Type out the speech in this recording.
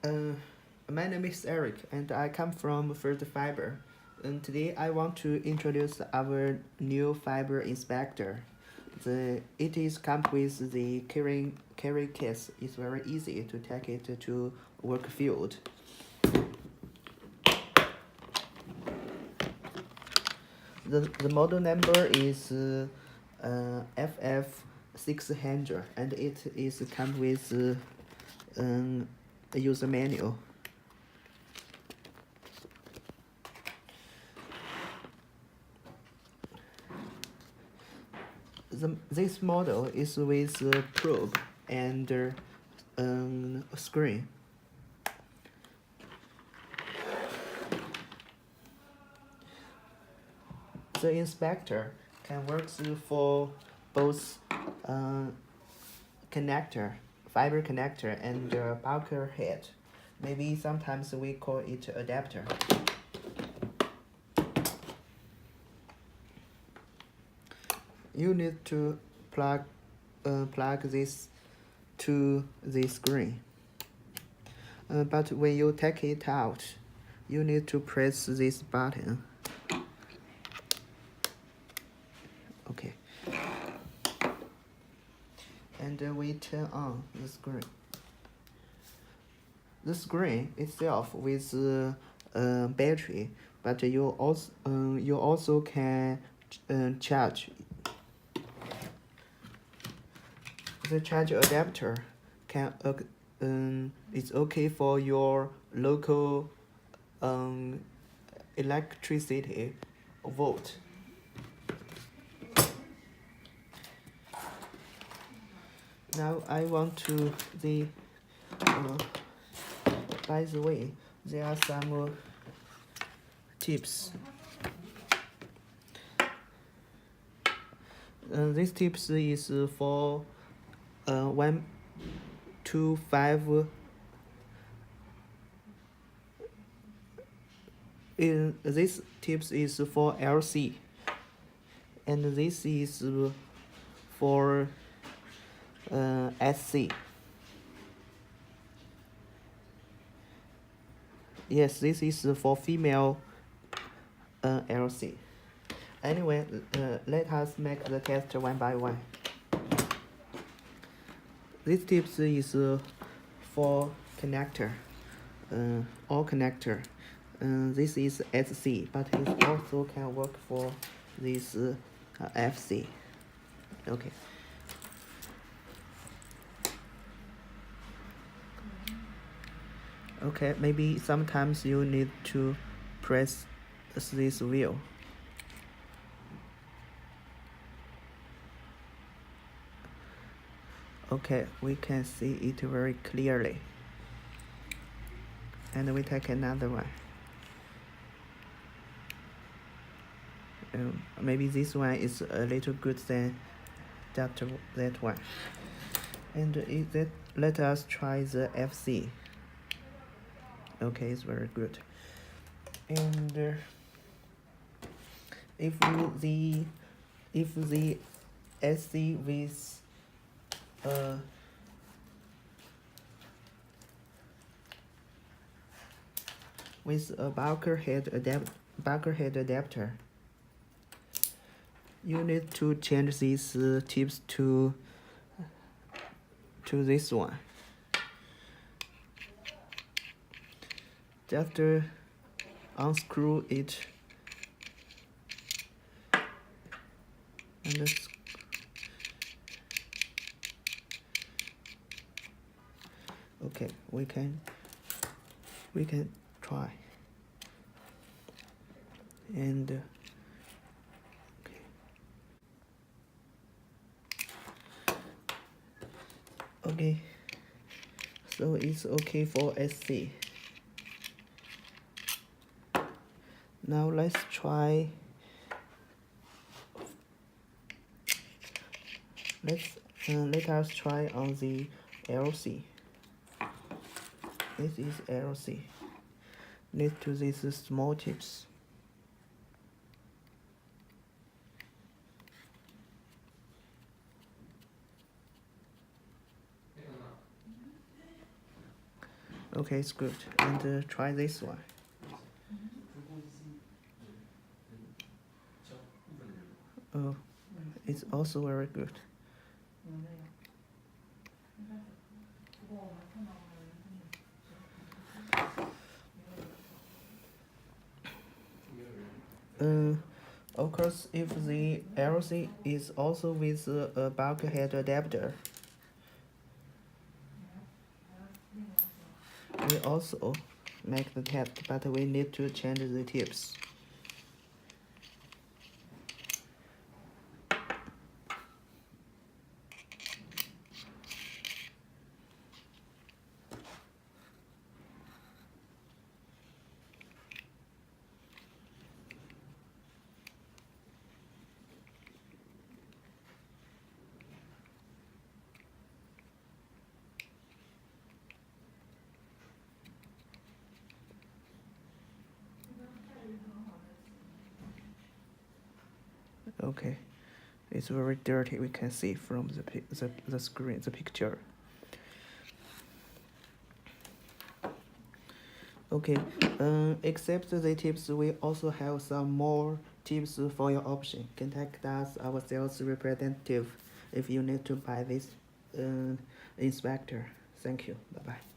Uh, my name is Eric, and I come from FirstFiber. And today I want to introduce our new fiber inspector. It is come with the carry case. It's very easy to take it to work field. The model number is FF-600, and it is come with a user manual. This model is with a probe and a screen. The inspector can work for both fiber connector, and bulker head. Maybe sometimes we call it adapter. You need to plug this to the screen. But when you take it out, you need to press this button. Okay. And we turn on the screen. The screen itself with battery, but you also can charge. The charge adapter is okay for your local electricity volt. Now I want to by the way, there are some tips. This tips is for 1 to 5. This tips is for LC, and this is for SC. Yes, this is for female LC. Anyway, let us make the test one by one. This tips is for connector, all connector. This is SC, but it also can work for this FC. Okay. Okay, maybe sometimes you need to press this wheel. Okay, we can see it very clearly. And we take another one. Maybe this one is a little good than that one. And let us try the FC. Okay, it's very good. And if the SC with a bulker head adapter, you need to change these tips to this one. Just unscrew it and okay, we can try. And okay, so it's okay for SC. Now let's try. Let us try on the LC. This is LC. Next to these small tips. Okay, it's good. And try this one. Oh, it's also very good. Of course, if the LC is also with a bulkhead adapter, we also make the test, but we need to change the tips. Okay, it's very dirty. We can see from the screen, the picture. Okay, except the tips, we also have some more tips for your option. Contact us, our sales representative, if you need to buy this inspector. Thank you. Bye bye.